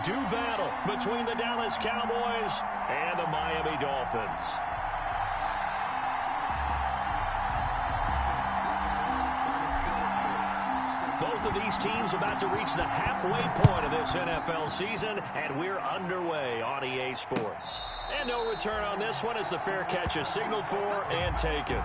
do battle between the Dallas Cowboys and the Miami Dolphins. Both of these teams about to reach the halfway point of this NFL season, and we're underway on EA Sports. And no return on this one as the fair catch is signaled for and taken.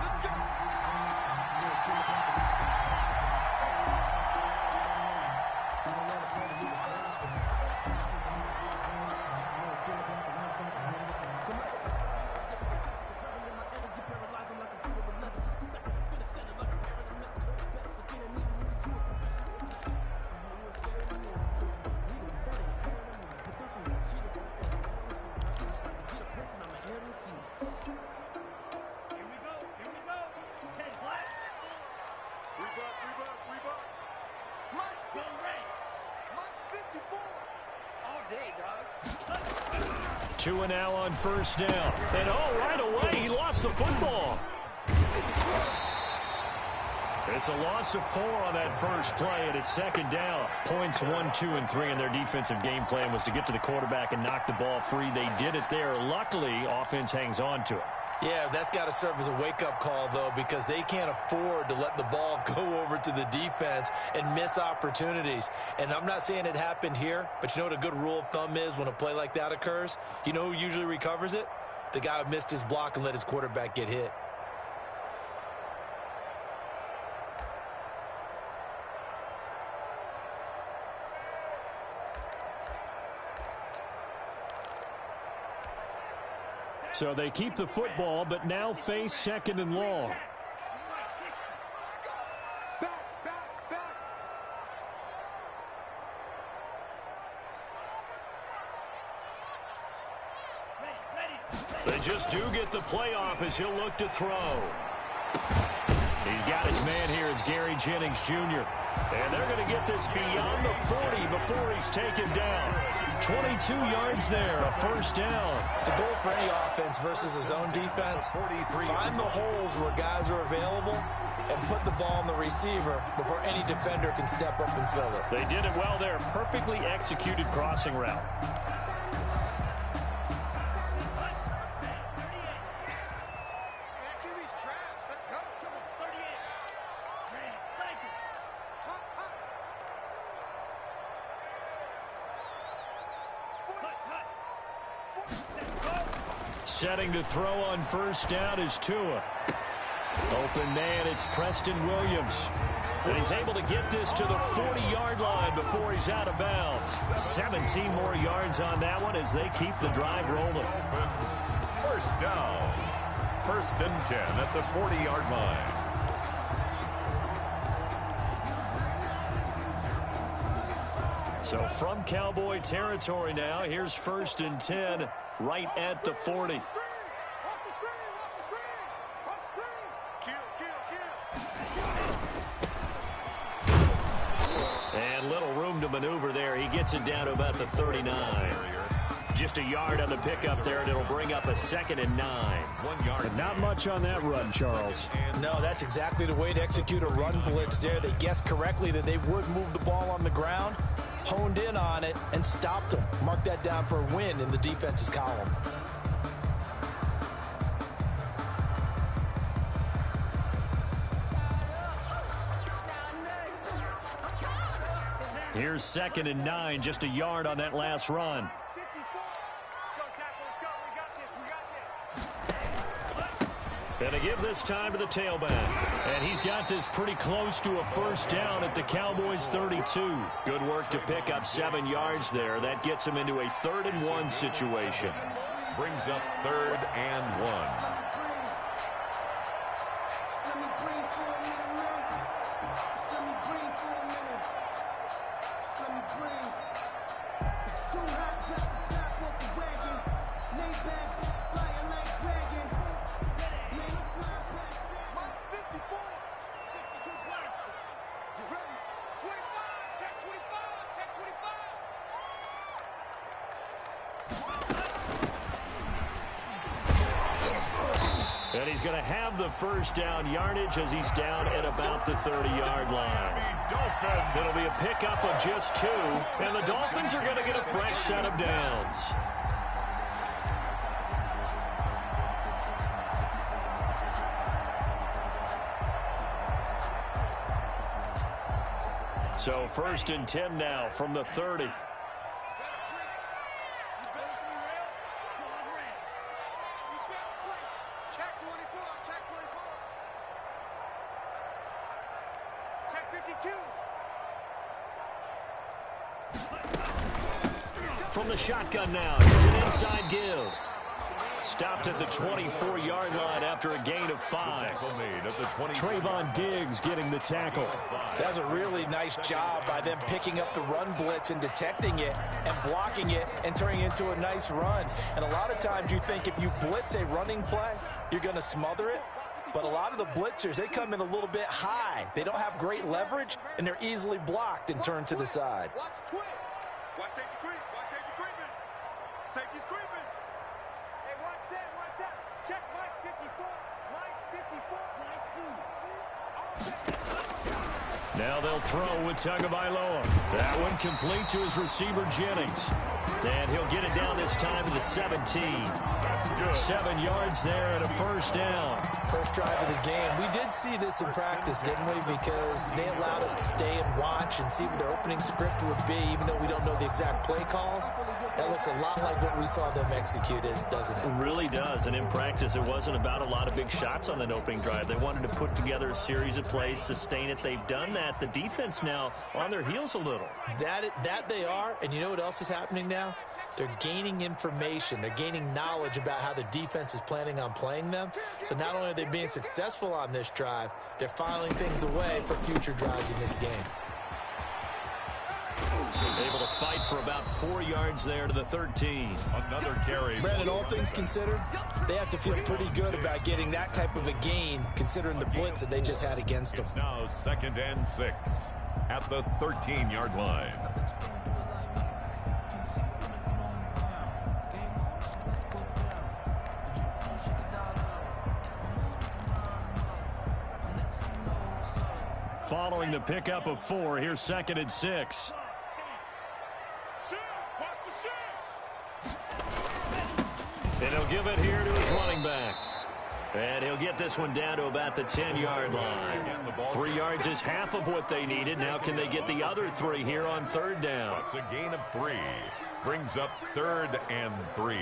Two and now on first down. And right away, he lost the football. It's a loss of 4 on that first play, and it's second down. Points 1, 2, and 3, and their defensive game plan was to get to the quarterback and knock the ball free. They did it there. Luckily, offense hangs on to it. Yeah, that's got to serve as a wake-up call, though, because they can't afford to let the ball go over to the defense and miss opportunities. And I'm not saying it happened here, but you know what a good rule of thumb is when a play like that occurs? You know who usually recovers it? The guy who missed his block and let his quarterback get hit. So they keep the football, but now face second and long. They just do get the play off as he'll look to throw. He's got his man here. It's Gary Jennings Jr. And they're going to get this beyond the 40 before he's taken down. 22 yards there, a first down. The goal for any offense versus his own defense, find the holes where guys are available and put the ball on the receiver before any defender can step up and fill it. They did it well there. Perfectly executed crossing route. Setting to throw on first down is Tua. Open man, it's Preston Williams. And he's able to get this to the 40-yard line before he's out of bounds. 17 more yards on that one as they keep the drive rolling. First down. First and 10 at the 40-yard line. So from Cowboy territory now, here's first and 10 right at the 40. And little room to maneuver there. He gets it down to about the 39. Just a yard on the pickup there, and it'll bring up a 2nd and 9. 1 yard. But not much on that run, Charles. No, that's exactly the way to execute a run blitz there. They guessed correctly that they would move the ball on the ground, honed in on it, and stopped them. Mark that down for a win in the defense's column. Here's 2nd and 9, just a yard on that last run. And they give this time to the tailback. And he's got this pretty close to a first down at the Cowboys' 32. Good work to pick up 7 yards there. That gets him into a 3rd and 1 situation. Brings up 3rd and 1. And he's going to have the first down yardage as he's down at about the 30-yard line. It'll be a pickup of just 2, and the Dolphins are going to get a fresh set of downs. So 1st and 10 now from the 30. From the shotgun now, here's an inside give. Stopped at the 24-yard line after a gain of 5. Trayvon Diggs getting the tackle. That was a really nice job by them picking up the run blitz and detecting it and blocking it and turning it into a nice run. And a lot of times you think if you blitz a running play, you're going to smother it. But a lot of the blitzers, they come in a little bit high. They don't have great leverage, and they're easily blocked and turned to the side. Watch twitch. Watch safety creep. Watch safety creeping. Safety's creeping. Hey, watch that. Check Mike 54. Mike 54. Now they'll throw with Tagovailoa. That one complete to his receiver, Jennings. And he'll get it down this time to the 17. 7 yards there and a first down. First drive of the game. We did see this in practice, didn't we? Because they allowed us to stay and watch and see what their opening script would be, even though we don't know the exact play calls. That looks a lot like what we saw them execute, doesn't it? It really does. And in practice, it wasn't about a lot of big shots on that opening drive. They wanted to put together a series of plays, sustain it. They've done that. The defense now on their heels a little. That they are. And you know what else is happening now? They're gaining information. They're gaining knowledge about how the defense is planning on playing them. So not only are they being successful on this drive, they're filing things away for future drives in this game. Able to fight for about 4 yards there to the 13. Another carry. Brandon, all things considered, they have to feel pretty good about getting that type of a gain, considering the blitz that they just had against them. It's now 2nd and 6 at the 13-yard line. Following the pickup of 4, here's 2nd and 6. And he'll give it here to his running back. And he'll get this one down to about the 10-yard line. 3 yards is half of what they needed. Now can they get the other 3 here on 3rd down? That's a gain of 3. Brings up 3rd and 3.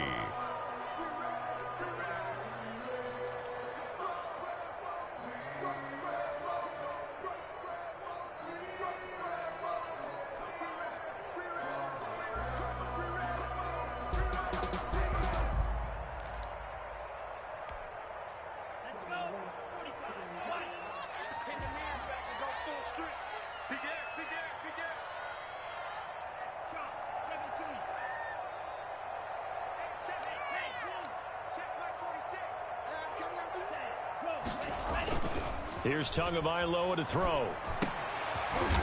Here's Tagovailoa to throw.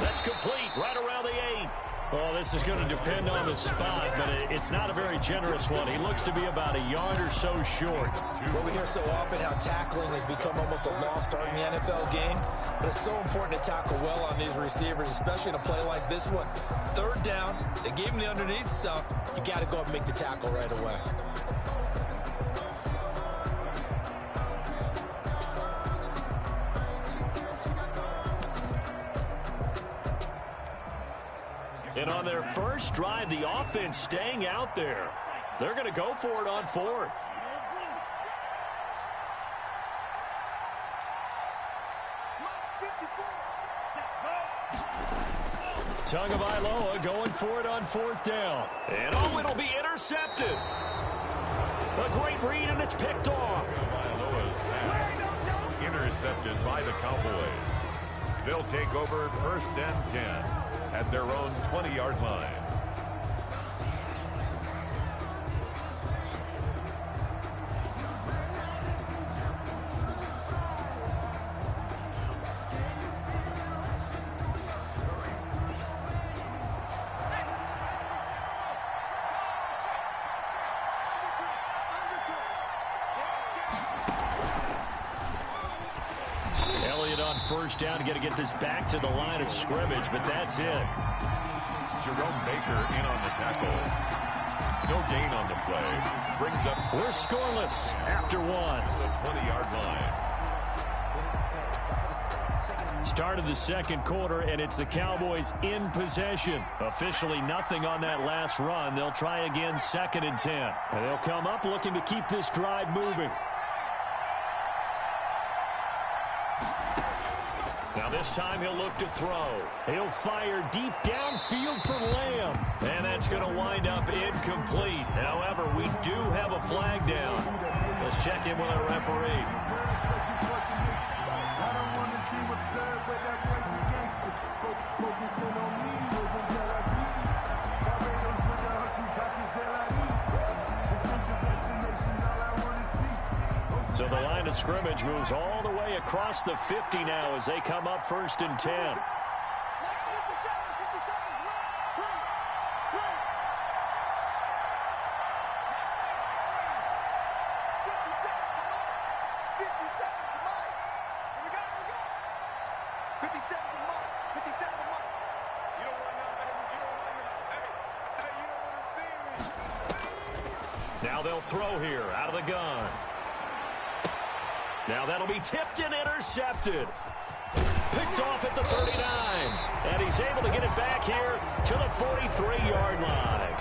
That's complete right around the 8. Oh, this is going to depend on the spot, but it's not a very generous one. He looks to be about a yard or so short. Well, we hear so often how tackling has become almost a lost art in the NFL game, but it's so important to tackle well on these receivers, especially in a play like this one. 3rd down, they gave him the underneath stuff. You got to go up and make the tackle right away. And on their first drive, the offense staying out there. They're going to go for it on 4th. Tagovailoa going for it on 4th down. And oh, it'll be intercepted. A great read, and it's picked off. Tagovailoa's pass intercepted by the Cowboys. They'll take over 1st and 10 at their own 20-yard line. first down. Got to get this back to the line of scrimmage, but that's it. Jerome Baker in on the tackle. No gain on the play. Brings up... We're scoreless after one. The 20-yard line. Start of the second quarter, and it's the Cowboys in possession. Officially nothing on that last run. They'll try again 2nd and 10. And they'll come up looking to keep this drive moving. Now this time he'll look to throw. He'll fire deep downfield for Lamb. And that's going to wind up incomplete. However, we do have a flag down. Let's check in with our referee. So the line of scrimmage moves all the way across the 50 now as they come up 1st and 10. Now they'll throw here out of the gun. Now that'll be tipped and intercepted. Picked off at the 39. And he's able to get it back here to the 43-yard line.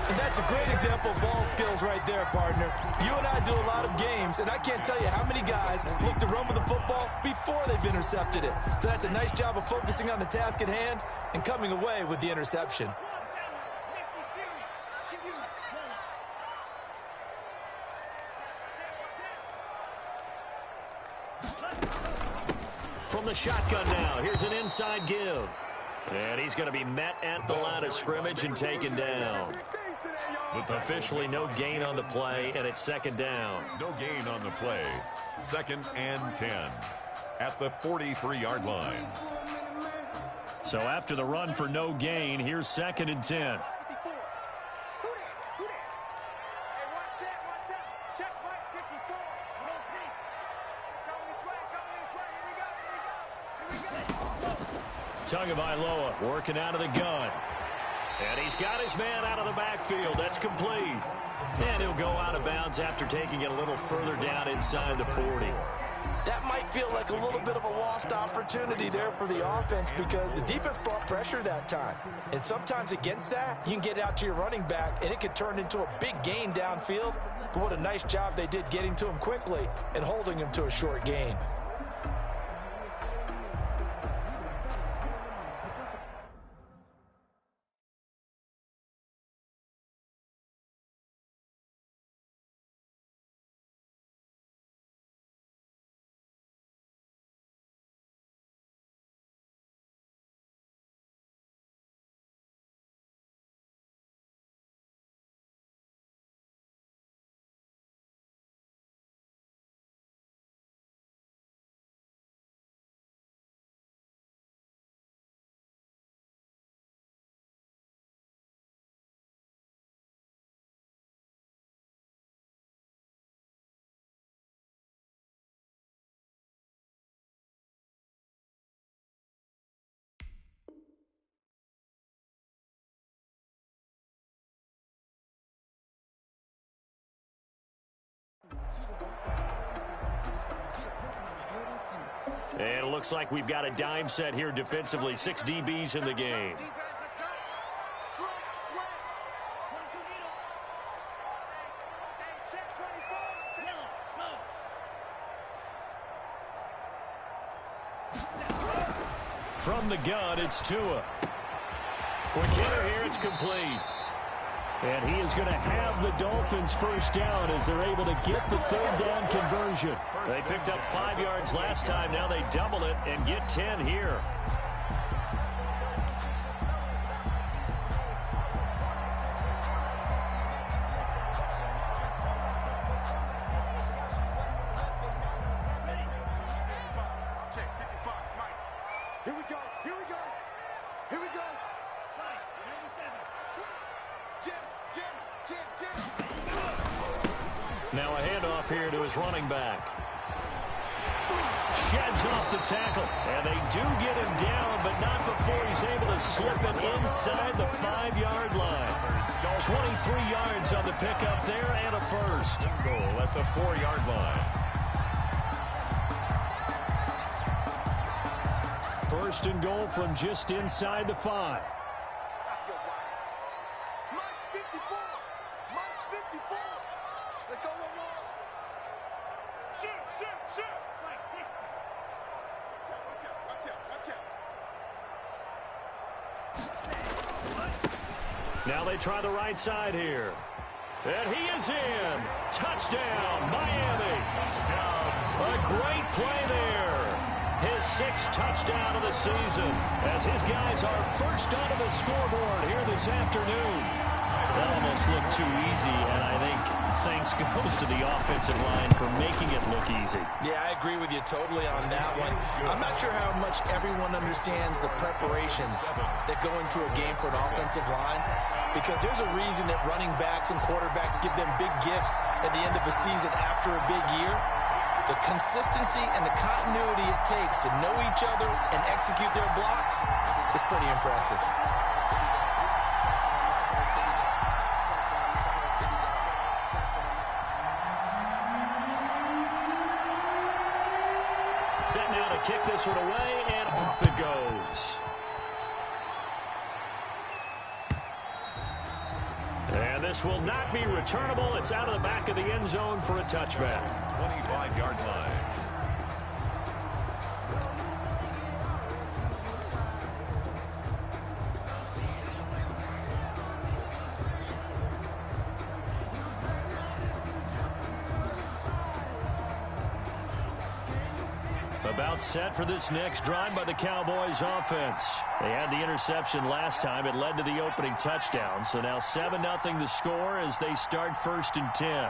And that's a great example of ball skills right there, partner. You and I do a lot of games, and I can't tell you how many guys look to run with the football before they've intercepted it. So that's a nice job of focusing on the task at hand and coming away with the interception. From the shotgun now, here's an inside give. And he's going to be met at the line of scrimmage and taken down. Officially no gain on the play, and it's 2nd down. No gain on the play. 2nd and 10 at the 43-yard line. So after the run for no gain, here's 2nd and 10. Tagovailoa working out of the gun. And he's got his man out of the backfield. That's complete. And he'll go out of bounds after taking it a little further down inside the 40. That might feel like a little bit of a lost opportunity there for the offense because the defense brought pressure that time. And sometimes against that, you can get out to your running back, and it could turn into a big gain downfield. But what a nice job they did getting to him quickly and holding him to a short gain. And it looks like we've got a dime set here defensively. 6 DBs in the game. From the gun, it's Tua. Quick hitter here, it's complete. And he is going to have the Dolphins first down as they're able to get the 3rd down conversion. They picked up 5 yards last time. Now they double it and get 10 here. Here we go. Here we go. Here we go. Now a handoff here to his running back. Sheds off the tackle. And they do get him down, but not before he's able to slip it inside the 5-yard line. 23 yards on the pickup there and a first. Goal at the 4-yard line. First and goal from just inside the 5. Stop your body. March 54. March 54. Let's go one more. Shoot, shoot, shoot. Like 60. Watch out, watch out, watch out. Now they try the right side here. And he is in. Touchdown, Miami. Touchdown. A great play there. His 6th touchdown of the season as his guys are first onto the scoreboard here this afternoon. That almost looked too easy, and I think thanks goes to the offensive line for making it look easy. Yeah, I agree with you totally on that one. I'm not sure how much everyone understands the preparations that go into a game for an offensive line, because there's a reason that running backs and quarterbacks give them big gifts at the end of the season after a big year. The consistency and the continuity it takes to know each other and execute their blocks is pretty impressive. Set now to kick this one away, and off it goes. And this will not be returnable. It's out of the back of the end zone for a touchback. 25-yard line. About set for this next drive by the Cowboys offense. They had the interception last time. It led to the opening touchdown. So now 7-0 the score as they start 1st and 10.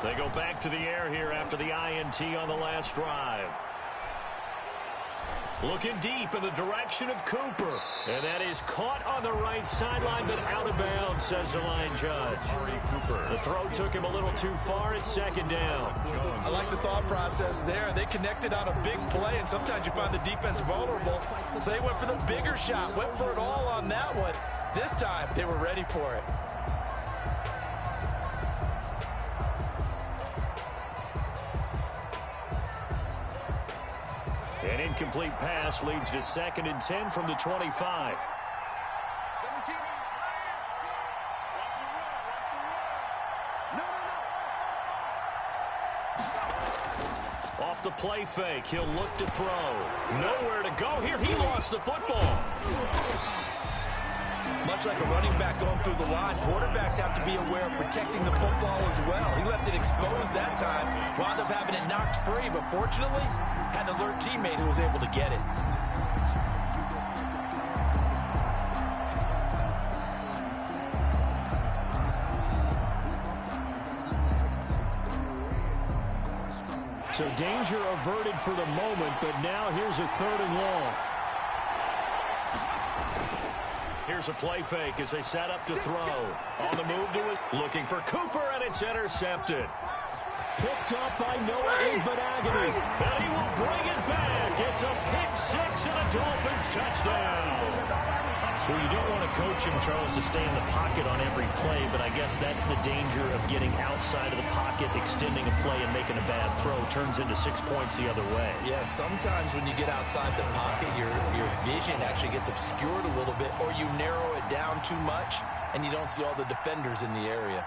They go back to the air here after the INT on the last drive. Looking deep in the direction of Cooper. And that is caught on the right sideline, but out of bounds, says the line judge. The throw took him a little too far. It's 2nd down. I like the thought process there. They connected on a big play, and sometimes you find the defense vulnerable. So they went for the bigger shot, went for it all on that one. This time, they were ready for it. An incomplete pass leads to 2nd and 10 from the 25. 17. Watch the run. Watch the run. No. Off the play fake, he'll look to throw. Nowhere to go here. He lost the football. Much like a running back going through the line, quarterbacks have to be aware of protecting the football as well. He left it exposed that time, wound up having it knocked free, but fortunately, had an alert teammate who was able to get it. So danger averted for the moment, but now here's a 3rd and long. Here's a play fake as they set up to throw. On the move to it, looking for Cooper, and it's intercepted. Picked up by Noah Igbenogany, and he will bring it back. It's a pick 6 and a Dolphins touchdown. Well, you don't want to coach him, Charles, to stay in the pocket on every play, but I guess that's the danger of getting outside of the pocket, extending a play, and making a bad throw. Turns into 6 points the other way. Yeah, sometimes when you get outside the pocket, your vision actually gets obscured a little bit, or you narrow it down too much, and you don't see all the defenders in the area.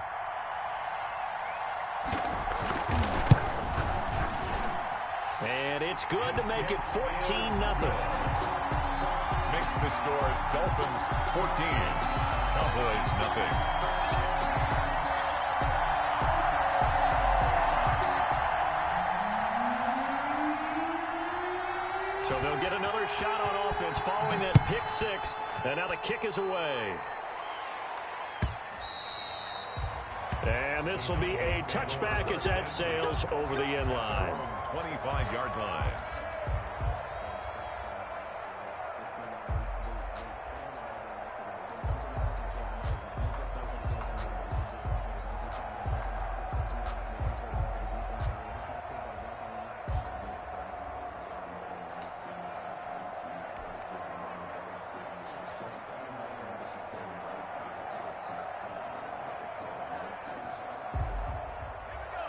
And it's good to make it 14-0. Makes the score Dolphins 14, Cowboys nothing. So they'll get another shot on offense following that pick 6, and now the kick is away. And this will be a touchback as that sails over the end line. 25-yard line.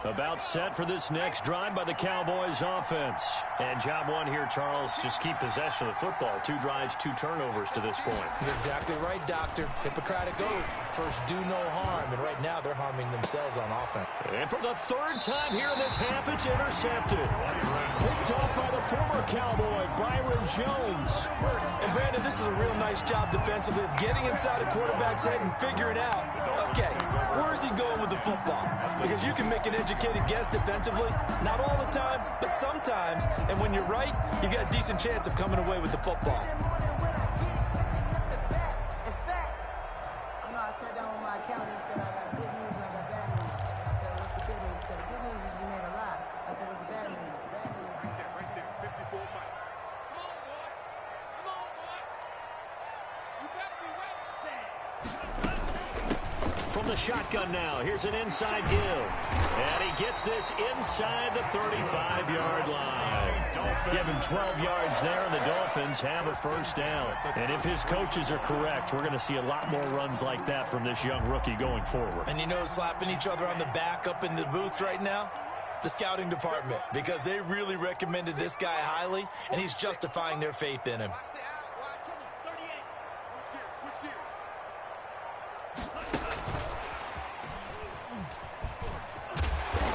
About set for this next drive by the Cowboys offense. And job one here, Charles, just keep possession of the football. 2 drives, 2 turnovers to this point. You're exactly right, Doctor. Hippocratic oath. First, do no harm. And right now, they're harming themselves on offense. And for the 3rd time here in this half, it's intercepted. Picked off by the former Cowboy, Byron Jones. And, Brandon, this is a real nice job defensively of getting inside a quarterback's head and figuring out, okay, where's he going with the football? Because you can make an educated guess defensively. Not all the time, but sometimes. And when you're right, you've got a decent chance of coming away with the football. From the shotgun now, here's an inside give. And he gets this inside the 35-yard line. Give him 12 yards there, and the Dolphins have a first down. And if his coaches are correct, we're going to see a lot more runs like that from this young rookie going forward. And you know, slapping each other on the back up in the booths right now? The scouting department, because they really recommended this guy highly, and he's justifying their faith in him.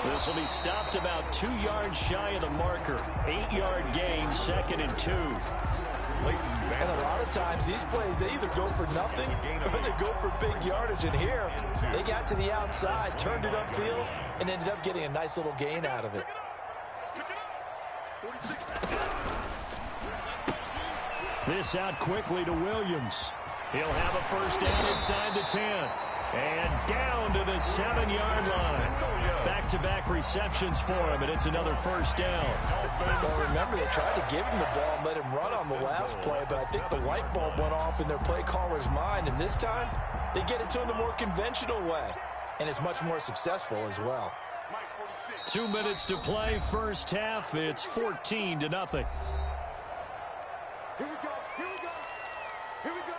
This will be stopped about 2 yards shy of the marker. 8-yard gain, 2nd and 2. And a lot of times these plays, they either go for nothing or they go for big yardage. And here, they got to the outside, turned it upfield, and ended up getting a nice little gain out of it. This out quickly to Williams. He'll have a first down inside the 10. And down to the 7-yard line. Back-to-back receptions for him, and it's another first down. Well, remember, they tried to give him the ball and let him run on the last play, but I think the light bulb went off in their play caller's mind, and this time, they get it to him the more conventional way, and it's much more successful as well. 2 minutes to play, first half. It's 14-0. Here we go. Here we go. Here we go.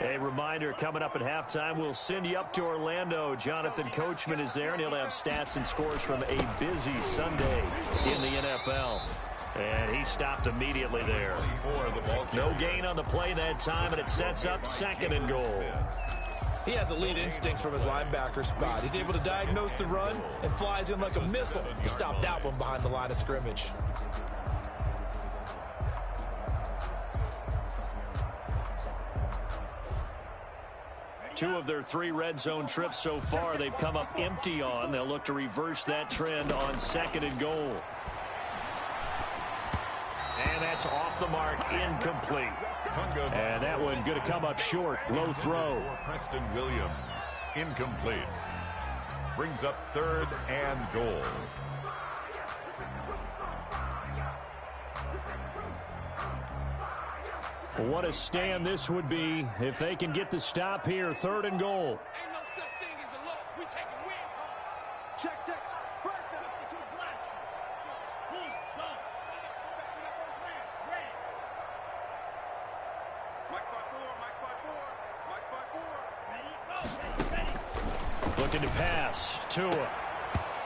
A reminder, coming up at halftime, we'll send you up to Orlando. Jonathan Coachman is there, and he'll have stats and scores from a busy Sunday in the NFL. And he stopped immediately there. No gain on the play that time, and it sets up 2nd and goal. He has elite instincts from his linebacker spot. He's able to diagnose the run and flies in like a missile to stop that one behind the line of scrimmage. Two of their 3 red zone trips so far, they've come up empty on. They'll look to reverse that trend on 2nd and goal. And that's off the mark, incomplete. And that one going to come up short, low throw. Preston Williams, incomplete. Brings up 3rd and goal. What a stand this would be if they can get the stop here. 3rd and goal. Ain't no such thing as a loss. We taking wins home. Check. First down. To the blast. Boom. Go. Mike's by 4. Ready? Looking to pass. Tua.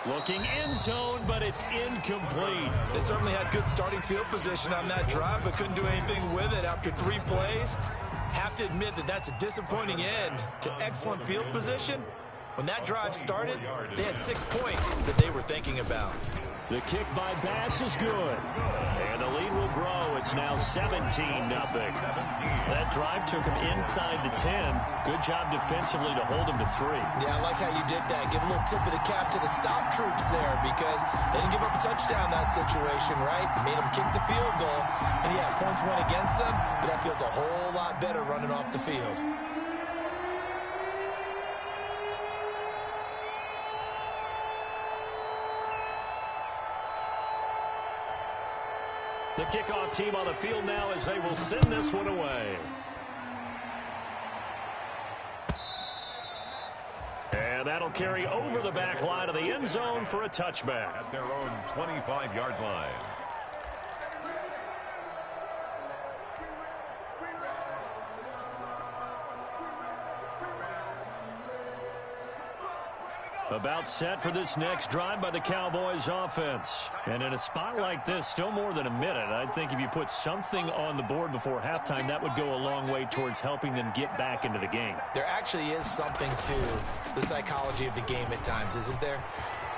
Looking end zone, but it's incomplete. They certainly had good starting field position on that drive, but couldn't do anything with it after 3 plays. Have to admit that that's a disappointing end to excellent field position. When that drive started, they had 6 points that they were thinking about. The kick by Bass is good. And the lead will grow. It's now 17-0. That drive took him inside the 10. Good job defensively to hold him to 3. Yeah, I like how you did that. Give a little tip of the cap to the stop troops there because they didn't give up a touchdown in that situation, right? Made them kick the field goal. And yeah, points went against them, but that feels a whole lot better running off the field. The kickoff team on the field now as they will send this one away. And that'll carry over the back line of the end zone for a touchback. At their own 25-yard line. About set for this next drive by the Cowboys offense. And in a spot like this, still more than a minute, I think if you put something on the board before halftime, that would go a long way towards helping them get back into the game. There actually is something to the psychology of the game at times, isn't there?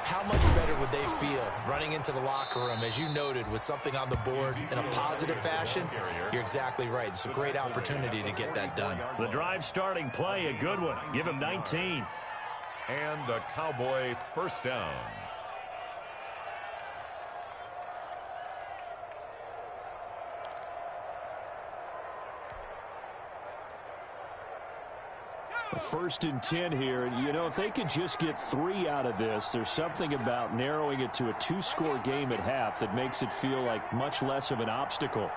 How much better would they feel running into the locker room, as you noted, with something on the board in a positive fashion? You're exactly right. It's a great opportunity to get that done. The drive starting play, a good one. Give him 19. And a Cowboy first down. First and 10 here. You know, if they could just get 3 out of this, there's something about narrowing it to a 2-score game at half that makes it feel like much less of an obstacle.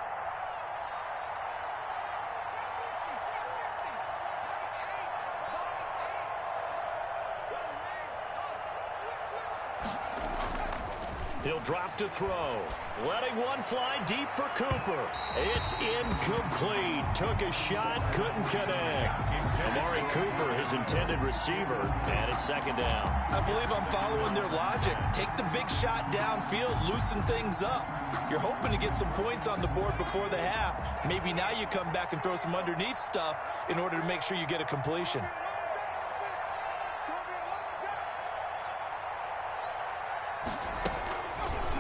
He'll drop to throw. Letting one fly deep for Cooper. It's incomplete. Took a shot, couldn't connect. Amari Cooper, his intended receiver, and it's second down. I believe I'm following their logic. Take the big shot downfield, loosen things up. You're hoping to get some points on the board before the half. Maybe now you come back and throw some underneath stuff in order to make sure you get a completion.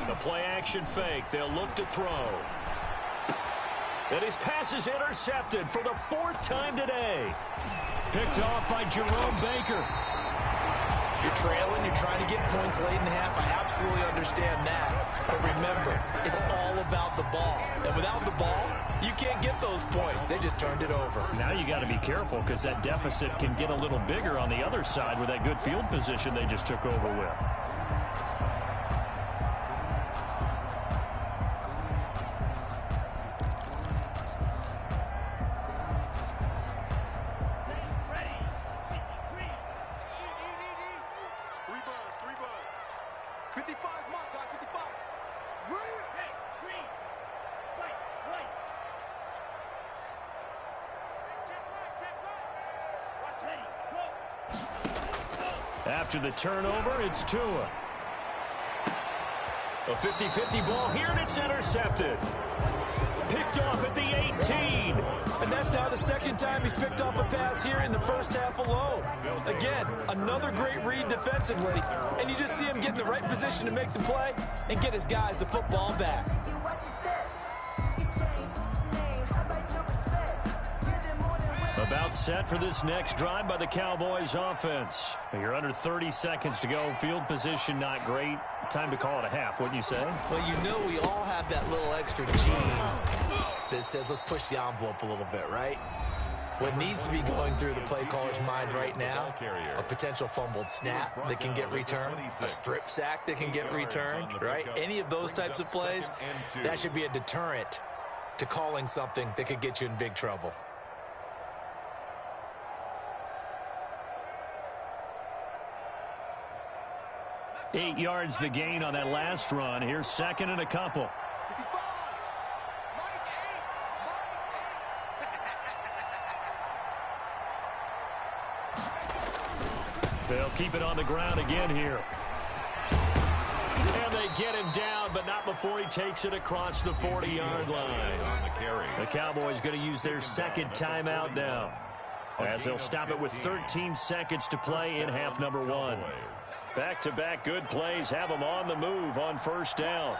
The play-action fake. They'll look to throw. And his pass is intercepted for the 4th time today. Picked off by Jerome Baker. You're trailing, you're trying to get points late in half. I absolutely understand that. But remember, it's all about the ball. And without the ball, you can't get those points. They just turned it over. Now you got to be careful because that deficit can get a little bigger on the other side with that good field position they just took over with. After the turnover, it's Tua. A 50-50 ball here, and it's intercepted. Picked off at the 18. And that's now the second time he's picked off a pass here in the first half alone. Again, another great read defensively. And you just see him get in the right position to make the play and get his guys the football back. About set for this next drive by the Cowboys offense. You're under 30 seconds to go. Field position not great. Time to call it a half, wouldn't you say? Well, you know we all have that little extra gene that says let's push the envelope a little bit, right? What needs to be going through the play caller's mind right now, a potential fumbled snap that can get returned, a strip sack that can get returned, right? Any of those types of plays, that should be a deterrent to calling something that could get you in big trouble. Eight yards the gain on that last run. Here's second and a couple. They'll keep it on the ground again here. And they get him down, but not before he takes it across the 40-yard line. The Cowboys going to use their second timeout now, as they'll stop it with 13 seconds to play in half number 1. Back-to-back good plays have them on the move on first down.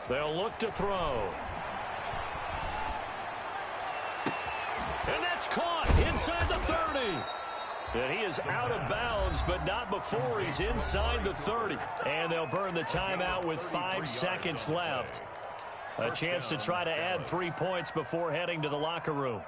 They'll look to throw. And that's caught inside the 30. And he is out of bounds, but not before he's inside the 30. And they'll burn the timeout with 5 seconds left. A chance to try to add 3 points before heading to the locker room.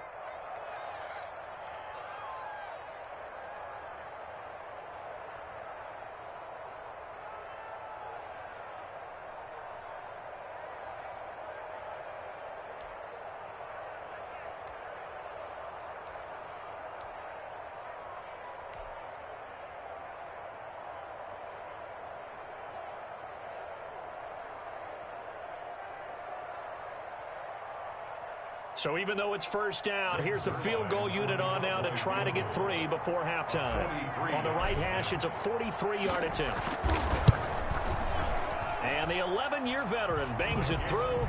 So even though it's first down, here's the field goal unit on now to try to get 3 before halftime. On the right hash, it's a 43-yard attempt. And the 11-year veteran bangs it through.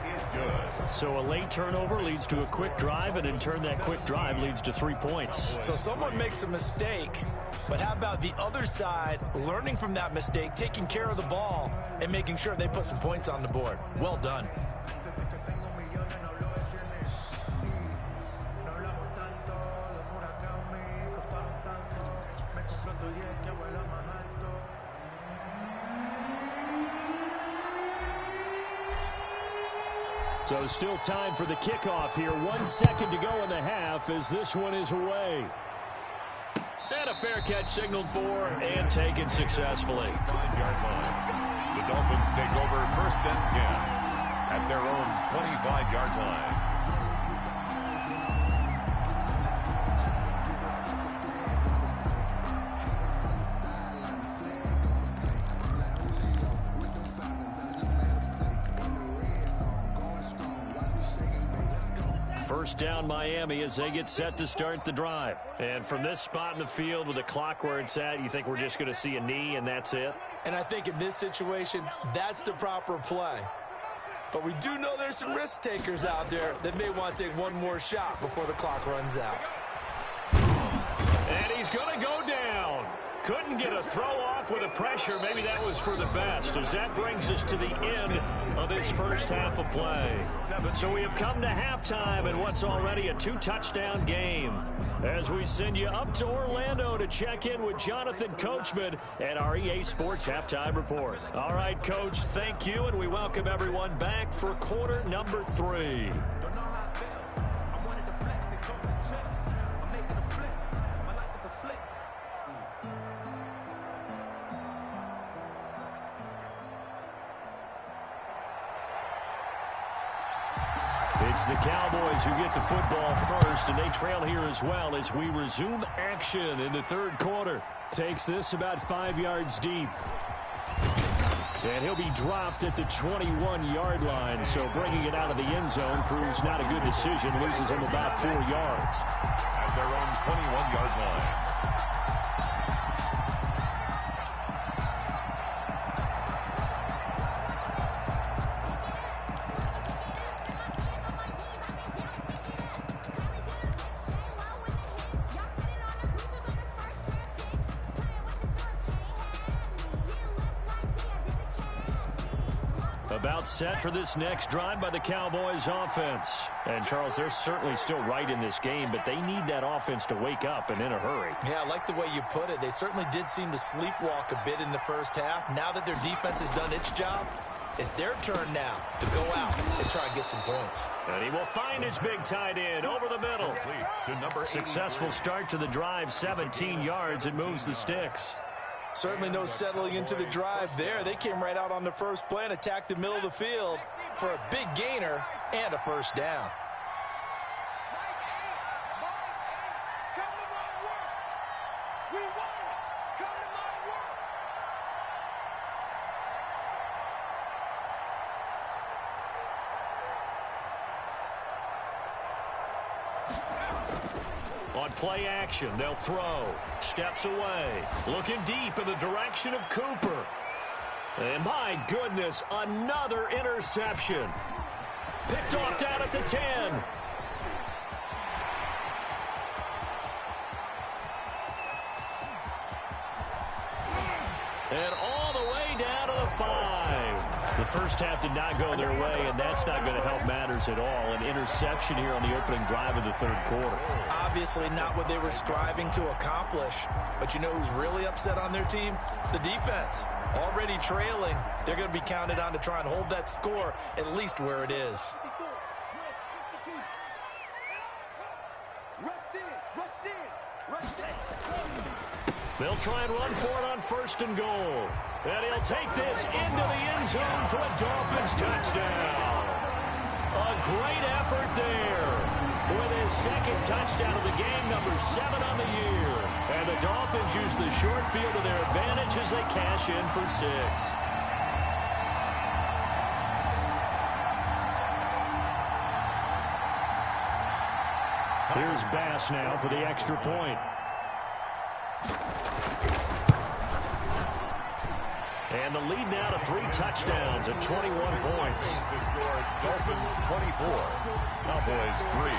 So a late turnover leads to a quick drive, and in turn that quick drive leads to 3 points. So someone makes a mistake, but how about the other side learning from that mistake, taking care of the ball, and making sure they put some points on the board? Well done. So still time for the kickoff here. 1 second to go in the half as this one is away. And a fair catch signaled for and taken successfully. 5-yard line. The Dolphins take over 1st and 10 at their own 25-yard line. First down Miami as they get set to start the drive. And from this spot in the field with the clock where it's at, you think we're just going to see a knee and that's it? And I think in this situation, that's the proper play. But we do know there's some risk takers out there that may want to take one more shot before the clock runs out. And he's going to go down. Couldn't get a throw off with the pressure. Maybe that was for the best, as that brings us to the end of this first half of play. So we have come to halftime in what's already a 2-touchdown game, as we send you up to Orlando to check in with Jonathan Coachman at our EA Sports Halftime Report. All right, Coach, thank you, and we welcome everyone back for quarter number 3. It's the Cowboys who get the football first, and they trail here as well as we resume action in the third quarter. Takes this about 5 yards deep. And he'll be dropped at the 21-yard line, so bringing it out of the end zone proves not a good decision. Loses him about 4 yards. At their own 21-yard line. About set for this next drive by the Cowboys offense. And, Charles, they're certainly still right in this game, but they need that offense to wake up and in a hurry. Yeah, I like the way you put it. They certainly did seem to sleepwalk a bit in the first half. Now that their defense has done its job, it's their turn now to go out and try and get some points. And he will find his big tight end over the middle. Successful start to the drive, 17 yards, and moves the sticks. Certainly no settling into the drive there. They came right out on the first play and attacked the middle of the field for a big gainer and a first down. On play action, they'll throw. Steps away. Looking deep in the direction of Cooper. And my goodness, another interception. Picked off down at the 10. And all the way down to the 5. The first half did not go their way, and that's not going to help matters at all. An interception here on the opening drive of the third quarter. Obviously not what they were striving to accomplish. But you know who's really upset on their team? The defense. Already trailing, they're going to be counted on to try and hold that score at least where it is. They'll try and run for it on 1st and goal. And he'll take this into the end zone for a Dolphins touchdown. A great effort there with his 2nd touchdown of the game, number 7 on the year. And the Dolphins use the short field to their advantage as they cash in for 6. Here's Bass now for the extra point. And the lead now to 3 touchdowns and 21 points. The score, Dolphins 24, Cowboys 3.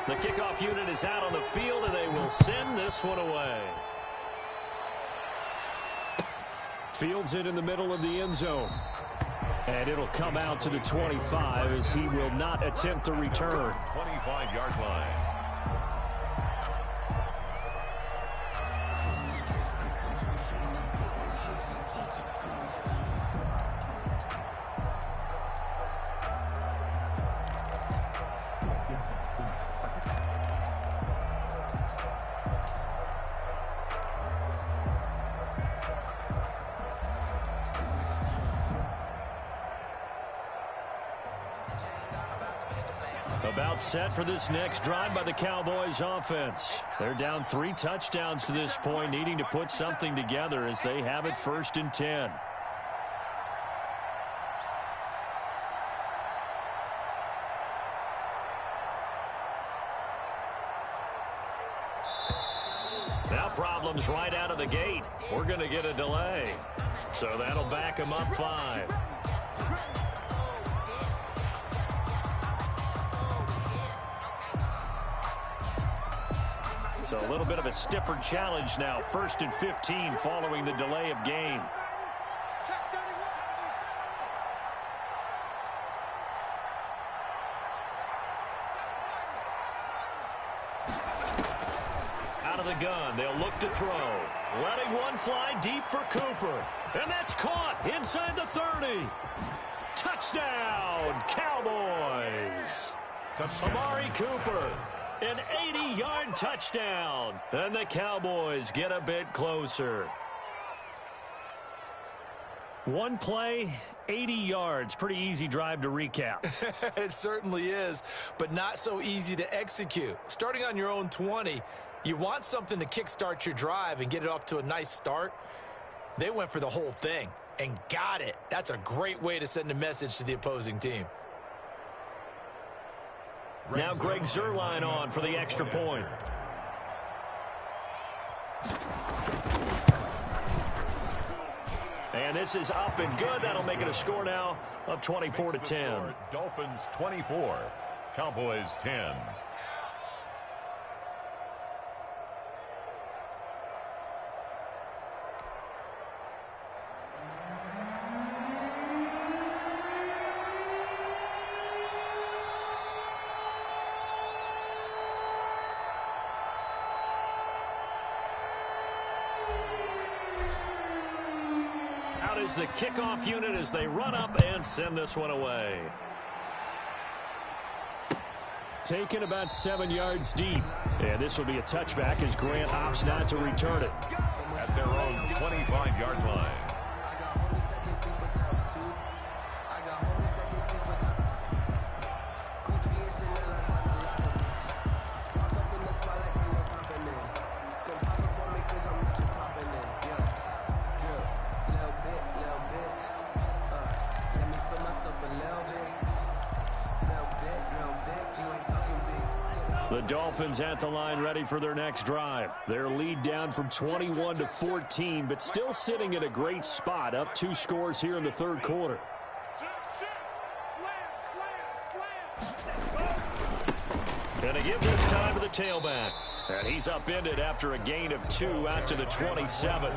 The kickoff unit is out on the field, and they will send this one away. Fields it in the middle of the end zone. And it'll come out to the 25 as he will not attempt to return. 25-yard line. About set for this next drive by the Cowboys offense. They're down 3 touchdowns to this point, needing to put something together as they have it 1st and 10. Now problems right out of the gate. We're going to get a delay. So that'll back them up 5. So a little bit of a stiffer challenge now. 1st and 15 following the delay of game. Out of the gun, they'll look to throw. Letting one fly deep for Cooper. And that's caught inside the 30. Touchdown, Cowboys. Amari Cooper. An 80-yard touchdown. And the Cowboys get a bit closer. One play, 80 yards. Pretty easy drive to recap. It certainly is, but not so easy to execute. Starting on your own 20, you want something to kickstart your drive and get it off to a nice start. They went for the whole thing and got it. That's a great way to send a message to the opposing team. Now Greg Zuerlein on for the extra point. And this is up and good. That'll make it a score now of 24-10. Dolphins 24, Cowboys 10. Is the kickoff unit as they run up and send this one away. Taken about 7 yards deep. And this will be a touchback as Grant opts not to return it. At their own 25-yard line. The Dolphins at the line ready for their next drive. Their lead down from 21 to 14, but still sitting at a great spot, up 2 scores here in the 3rd quarter. Gonna give this time to the tailback. And he's upended after a gain of 2 out to the 27.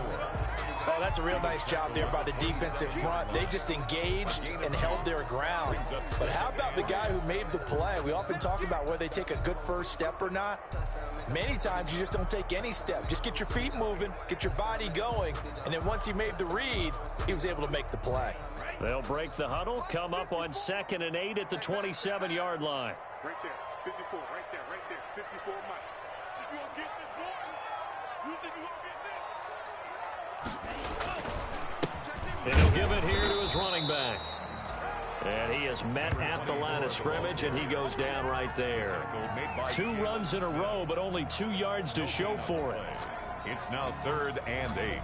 Oh, that's a real nice job there by the defensive front. They just engaged and held their ground. But how about the guy who made the play? We often talk about whether they take a good first step or not. Many times you just don't take any step. Just get your feet moving, get your body going, and then once he made the read, he was able to make the play. They'll break the huddle, come up on 2nd and 8 at the 27-yard line. Right there, 54, right there, 54 Mike. You gonna get this, boy? You think you gonna get this? And he'll give it here to his running back. And he is met at the line of scrimmage, and he goes down right there. 2 runs in a row, but only 2 yards to show for it. It's now 3rd and 8.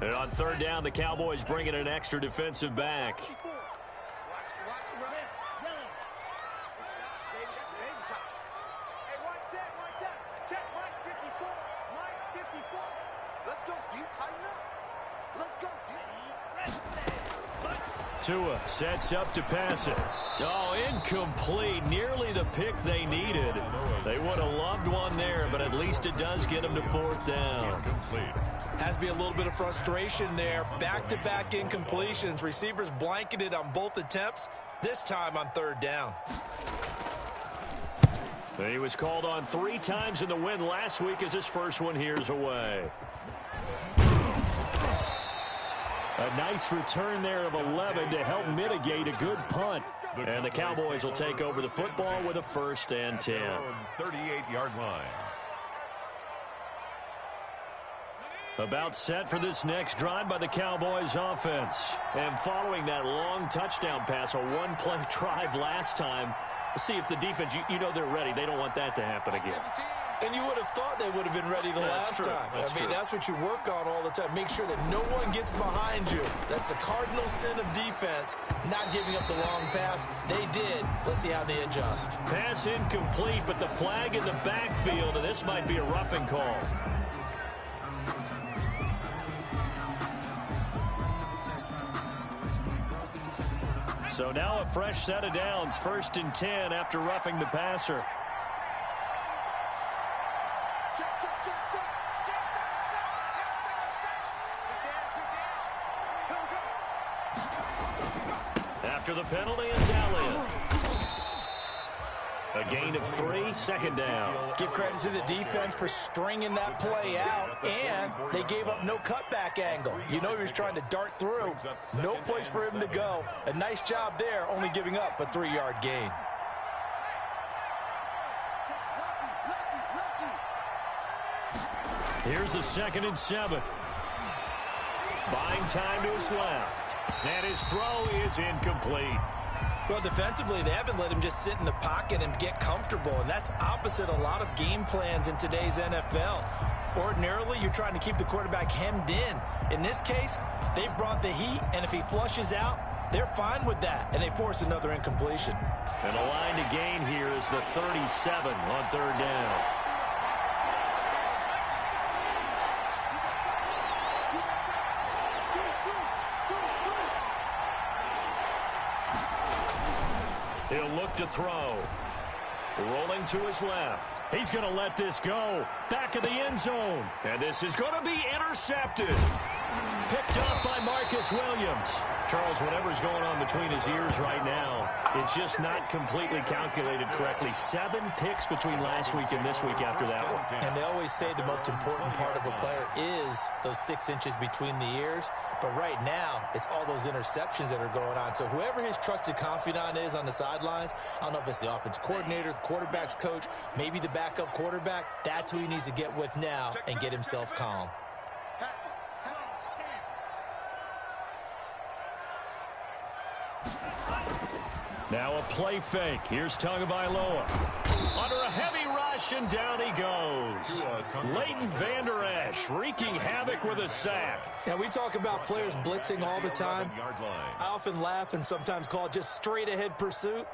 And on 3rd down, the Cowboys bring in an extra defensive back. Tua sets up to pass it. Oh, incomplete. Nearly the pick they needed. They would have loved one there, but at least it does get them to 4th down. Has to be a little bit of frustration there. Back-to-back incompletions. Receivers blanketed on both attempts, this time on 3rd down. He was called on 3 times in the win last week as his first one here's away. A nice return there of 11 to help mitigate a good punt. And the Cowboys will take over the football with a 1st and 10. 38-yard line. About set for this next drive by the Cowboys offense. And following that long touchdown pass, a 1-play drive last time, let's see if the defense, you know they're ready. They don't want that to happen again. And you would have thought they would have been ready the last time. That's what you work on all the time. Make sure that no one gets behind you. That's the cardinal sin of defense, not giving up the long pass. They did. Let's see how they adjust. Pass incomplete, but the flag in the backfield, and this might be a roughing call. So now a fresh set of downs, 1st and 10 after roughing the passer. After the penalty, it's Elliott. A gain of 3, 2nd down. Give credit to the defense for stringing that play out, and they gave up no cutback angle. You know he was trying to dart through. No place for him to go. A nice job there, only giving up a 3-yard gain. Here's a 2nd and 7. Buying time to his left. And his throw is incomplete. Well, defensively, they haven't let him just sit in the pocket and get comfortable, and that's opposite a lot of game plans in today's NFL. Ordinarily, you're trying to keep the quarterback hemmed in. In this case, they brought the heat, and if he flushes out, they're fine with that, and they force another incompletion. And the line to gain here is the 37 on 3rd down. He'll look to throw. Rolling to his left. He's going to let this go. Back of the end zone. And this is going to be intercepted. Picked off by Marcus Williams. Charles, whatever's going on between his ears right now, it's just not completely calculated correctly. 7 picks between last week and this week after that one. And they always say the most important part of a player is those 6 inches between the ears. But right now, it's all those interceptions that are going on. So whoever his trusted confidant is on the sidelines, I don't know if it's the offensive coordinator, the quarterback's coach, maybe the backup quarterback, that's who he needs to get with now and get himself calm. Now a play fake. Here's Tagovailoa. Under a heavy rush. rush, and down he goes. Leighton Vander Esch wreaking havoc with a sack. Now, we talk about players blitzing all the time. I often laugh and sometimes call it just straight-ahead pursuit.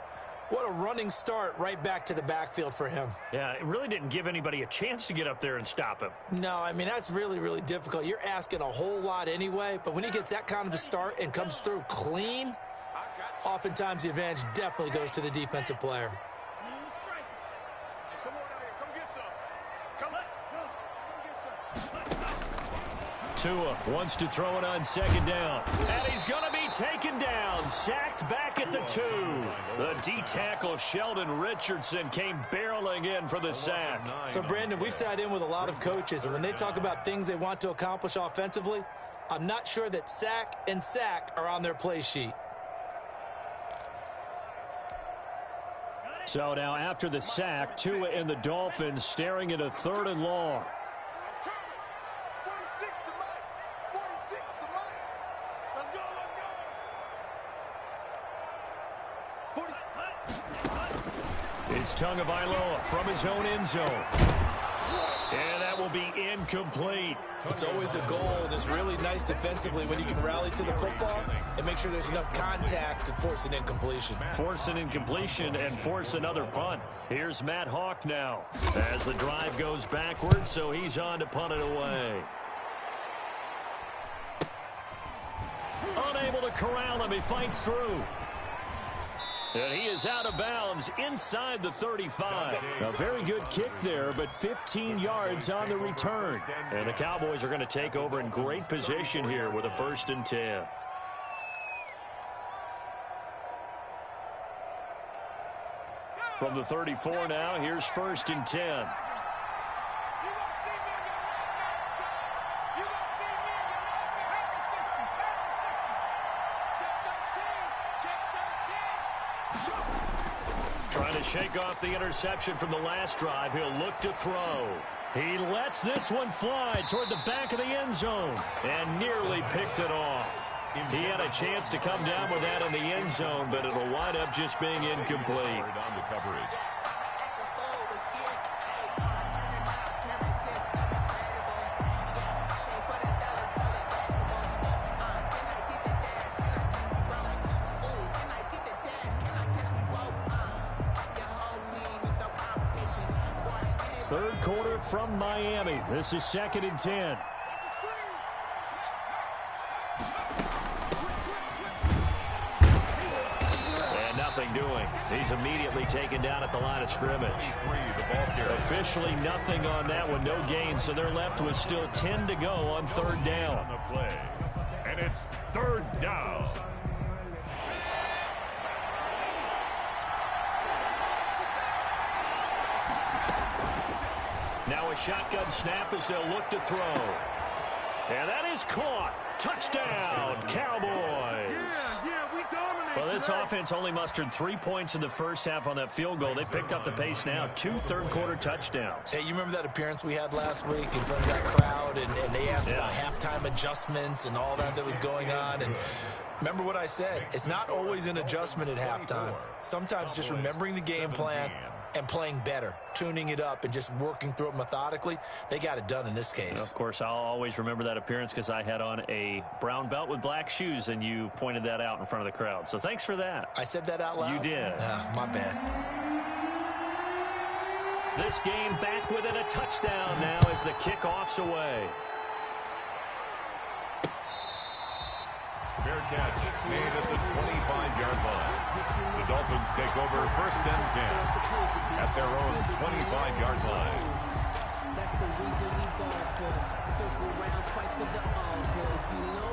What a running start right back to the backfield for him. Yeah, it really didn't give anybody a chance to get up there and stop him. No, I mean, that's really, really difficult. You're asking a whole lot anyway, but when he gets that kind of a start and comes through clean, oftentimes the advantage definitely goes to the defensive player. Tua wants to throw it on second down. And he's going to be taken down. Sacked back at the 2. The D-tackle Sheldon Richardson came barreling in for the sack. So, Brandon, we sat in with a lot of coaches, and when they talk about things they want to accomplish offensively, I'm not sure that sack and sack are on their play sheet. So now after the sack, Tua and the Dolphins staring at a 3rd and long. It's Tagovailoa from his own end zone. And that will be incomplete. It's always a goal, and it's really nice defensively when you can rally to the football and make sure there's enough contact to force an incompletion. Force an incompletion and force another punt. Here's Matt Hawk now as the drive goes backwards, so he's on to punt it away. Unable to corral him, he fights through. And he is out of bounds inside the 35. A very good kick there, but 15 yards on the return. And the Cowboys are going to take over in great position here with a 1st and 10. From the 34 now, here's 1st and 10. Trying to shake off the interception from the last drive. He'll look to throw. He lets this one fly toward the back of the end zone and nearly picked it off. He had a chance to come down with that in the end zone, but it'll wind up just being incomplete. Third quarter from Miami. This is 2nd and 10. And nothing doing. He's immediately taken down at the line of scrimmage. Officially nothing on that one. No gain, so they're left with still 10 to go on 3rd down. And it's 3rd down. Now a shotgun snap as they'll look to throw. And that is caught. Touchdown, Cowboys. We dominate. Well, this offense only mustered 3 points in the first half on that field goal. They picked up the pace now. 2 third-quarter touchdowns. Hey, you remember that appearance we had last week in front of that crowd, and they asked about halftime adjustments and all that was going on, and remember what I said. It's not always an adjustment at halftime. Sometimes just remembering the game plan and playing better, tuning it up and just working through it methodically. They got it done in this case. Of course, I'll always remember that appearance because I had on a brown belt with black shoes, and you pointed that out in front of the crowd. So thanks for that. I said that out loud? You did. My bad. This game back within a touchdown now as the kickoff's away. Fair catch made at the 25-yard line. The Dolphins take over 1st and 10 at their own 25-yard line. That's the reason we ball for. Circle round twice for the all good. You know.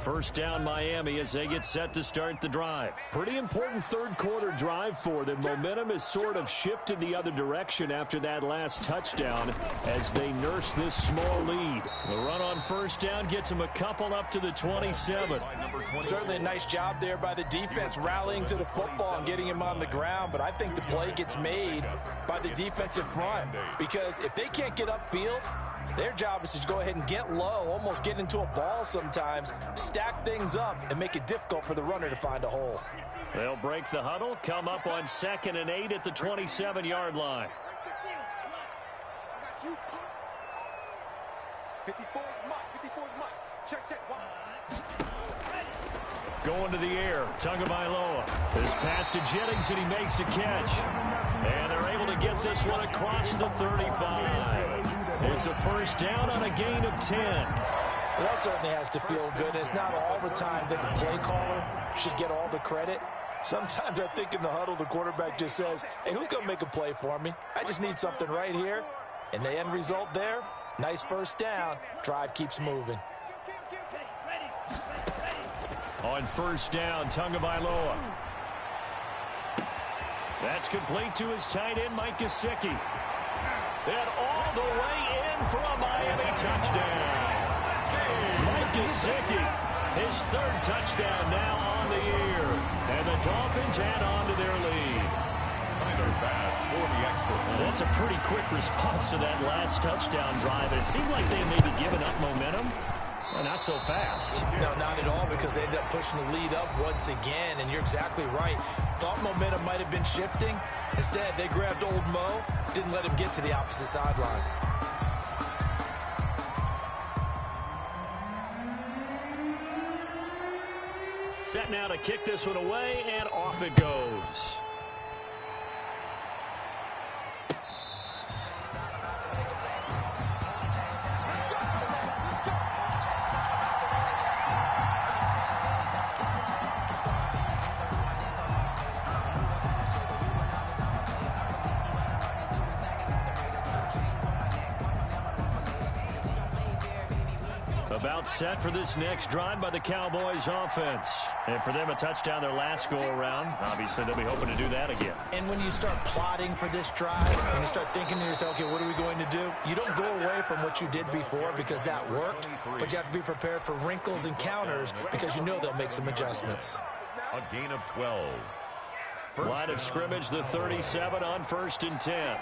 First down Miami as they get set to start the drive. Pretty important third-quarter drive for them. Momentum has sort of shifted the other direction after that last touchdown as they nurse this small lead. The run on first down gets them a couple up to the 27. Certainly a nice job there by the defense rallying to the football and getting him on the ground, but I think the play gets made by the defensive front, because if they can't get upfield, their job is to go ahead and get low, almost get into a ball sometimes, stack things up, and make it difficult for the runner to find a hole. They'll break the huddle, come up on 2nd and 8 at the 27-yard line. 54 is Mike. 54 is Mike. Check. Going to the air, Tagovailoa. This pass to Jennings, and he makes the catch. And they're able to get this one across the 35. It's a first down on a gain of 10. Well, that certainly has to feel good. It's not all the time that the play caller should get all the credit. Sometimes I think in the huddle, the quarterback just says, hey, who's going to make a play for me? I just need something right here. And the end result there, nice first down. Drive keeps moving. On first down, Tagovailoa. That's complete to his tight end, Mike Gesicki. And all the way in for a Miami touchdown. Mike Gesicki, his 3rd touchdown now on the year. And the Dolphins add on to their lead. Pass for the extra point. That's a pretty quick response to that last touchdown drive. It seemed like they had maybe given up momentum. Well, not so fast. No, not at all, because they ended up pushing the lead up once again, and you're exactly right. Thought momentum might have been shifting. Instead, they grabbed old Mo, didn't let him get to the opposite sideline. Set now to kick this one away, and off it goes. About set for this next drive by the Cowboys offense. And for them, a touchdown their last go-around. Obviously, they'll be hoping to do that again. And when you start plotting for this drive, when you start thinking to yourself, okay, what are we going to do? You don't go away from what you did before because that worked, but you have to be prepared for wrinkles and counters because you know they'll make some adjustments. A gain of 12. Line of scrimmage, the 37 on 1st and 10.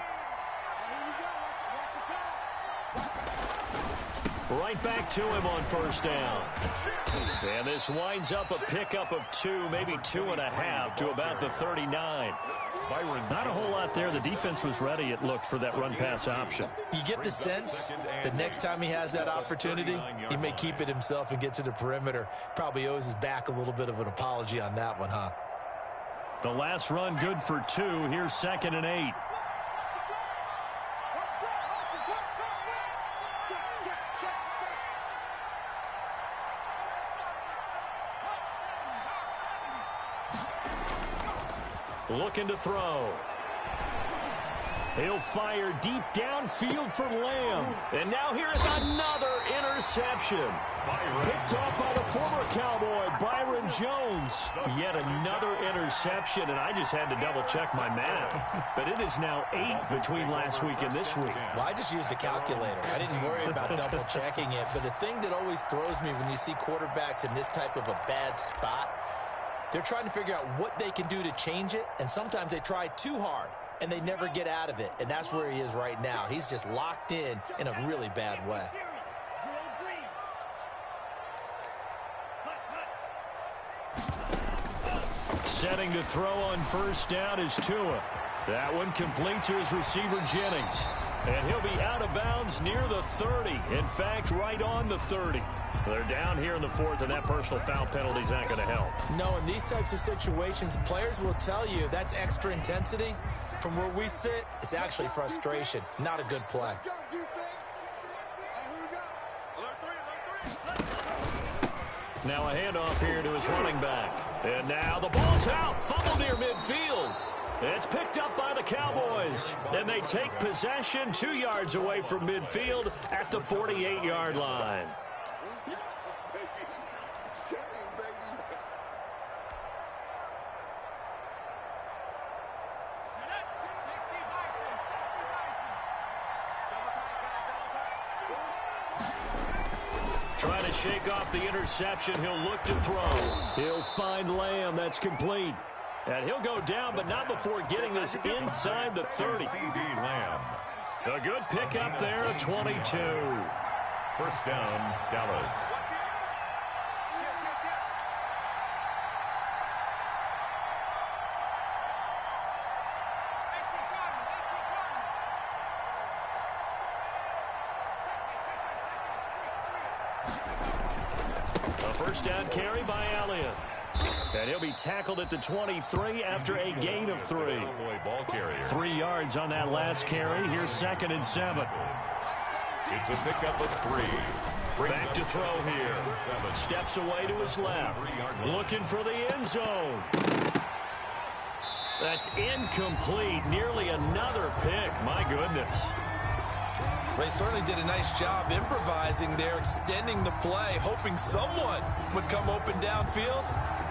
Right back to him on first down. And this winds up a pickup of 2, maybe 2.5 to about the 39. Not a whole lot there. The defense was ready, it looked, for that run-pass option. You get the sense that next time he has that opportunity, he may keep it himself and get to the perimeter. Probably owes his back a little bit of an apology on that one, huh? The last run good for 2. Here's 2nd and 8. Looking to throw. He'll fire deep downfield for Lamb. And now here is another interception. Picked off by the former Cowboy, Byron Jones. Yet another interception, and I just had to double-check my math. But it is now 8 between last week and this week. Well, I just used the calculator. I didn't worry about double-checking it. But the thing that always throws me when you see quarterbacks in this type of a bad spot, they're trying to figure out what they can do to change it, and sometimes they try too hard, and they never get out of it, and that's where he is right now. He's just locked in a really bad way. Setting to throw on first down is Tua. That one complete to his receiver, Jennings. And he'll be out of bounds near the 30. In fact, right on the 30. They're down here in the 4th, and that personal foul penalty is not going to help. No, in these types of situations, players will tell you that's extra intensity. From where we sit, it's actually frustration. Not a good play. Now a handoff here to his running back. And now the ball's out. Fumble near midfield. It's picked up by the Cowboys. And they take possession 2 yards away from midfield at the 48-yard line. Trying to shake off the interception. He'll look to throw. He'll find Lamb. That's complete. And he'll go down, but not before getting this inside the 30. C.D. Lamb. A good pickup there at 22. First down, Dallas. A first down carry by Elliott. And he'll be tackled at the 23 after a gain of 3. Ball carrier. 3 yards on that last carry. Here's 2nd and 7. It's a pickup of 3. Back to throw here. Steps away to his left. Looking for the end zone. That's incomplete. Nearly another pick. My goodness. They certainly did a nice job improvising there, extending the play, hoping someone would come open downfield,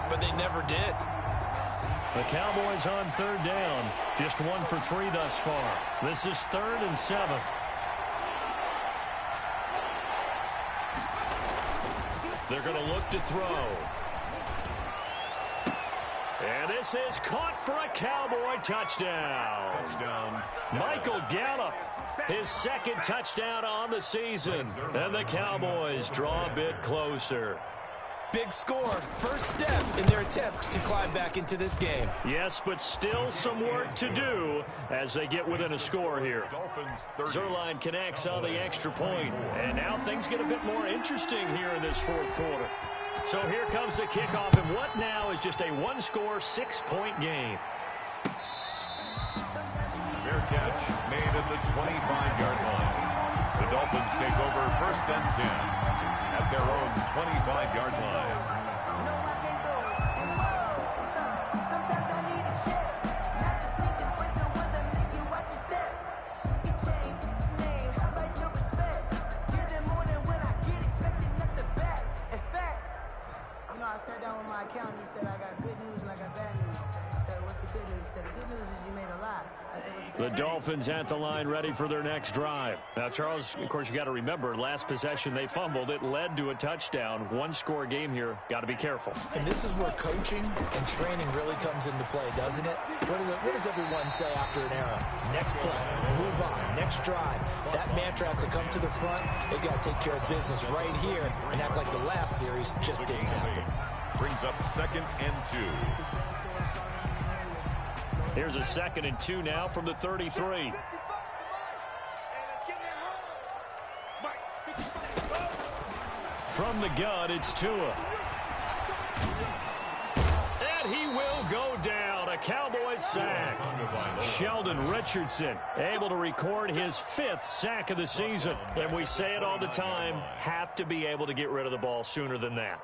but they never did. The Cowboys on 3rd down. Just 1 for 3 thus far. This is 3rd and 7. They're going to look to throw. And this is caught for a Cowboy touchdown. Touchdown. Michael Gallup, his 2nd touchdown on the season. And the Cowboys draw a bit closer. Big score, first step in their attempt to climb back into this game. Yes, but still some work to do as they get within a score here. Zerline connects on the extra point. And now things get a bit more interesting here in this 4th quarter. So here comes the kickoff, and what now is just a 1-score, 6-point game. Fair catch made at the 25-yard line. The Dolphins take over 1st and 10 at their own 25-yard line. Sometimes I need a check, not to sneakers, but the ones that make you watch your step. You change name, I like your respect. Give them more than when I get expected, nothing back. In fact, you know, I sat down with my accountant. He said I got good news and I got bad news. I said, what's the good news? He said, the good news is you made a lot. I said, what's The Dolphins at the line ready for their next drive. Now, Charles, of course, you got to remember, last possession they fumbled. It led to a touchdown. 1-score game here. Got to be careful. And this is where coaching and training really comes into play, doesn't it? What does everyone say after an error? Next play, move on, next drive. That mantra has to come to the front. They've got to take care of business right here and act like the last series just didn't happen. Brings up 2nd and 2. Here's a 2nd and 2 now from the 33. From the gun, it's Tua. And he will go down. A Cowboys sack. Sheldon Richardson able to record his 5th sack of the season. And we say it all the time, have to be able to get rid of the ball sooner than that.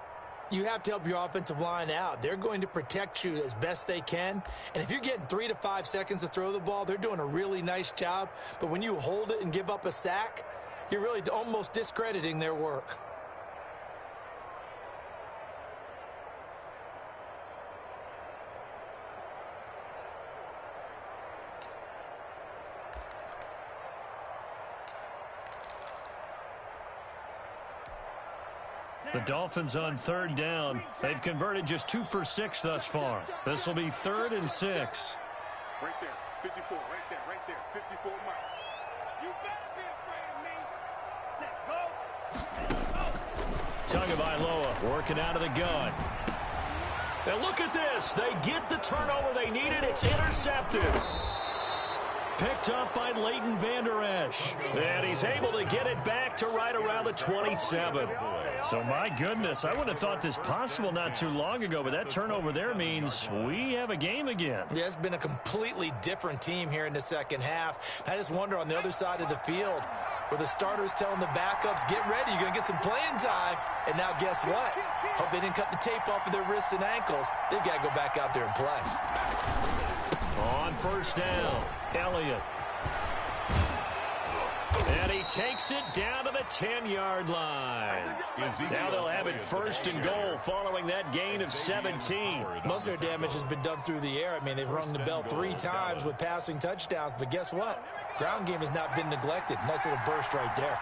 You have to help your offensive line out. They're going to protect you as best they can. And if you're getting 3 to 5 seconds to throw the ball, they're doing a really nice job. But when you hold it and give up a sack, you're really almost discrediting their work. The Dolphins on 3rd down. They've converted just 2 for 6 thus far. This will be 3rd and 6. Right there, 54, right there, 54 miles. You better be afraid of me. Set, go. Tagovailoa working out of the gun. And look at this. They get the turnover they needed. It's intercepted. Picked up by Leighton Vander Esch. And he's able to get it back to right around the 27. So, my goodness, I wouldn't have thought this possible not too long ago, but that turnover there means we have a game again. Yeah, it's been a completely different team here in the second half. I just wonder on the other side of the field where the starters telling the backups, get ready, you're going to get some playing time. And now guess what? Hope they didn't cut the tape off of their wrists and ankles. They've got to go back out there and play. On 1st down, Elliott. And he takes it down to the 10-yard line. Now they'll have it 1st and goal following that gain of 17. Most of their damage has been done through the air. I mean, they've rung the bell 3 times with passing touchdowns. But guess what? Ground game has not been neglected. Nice little burst right there.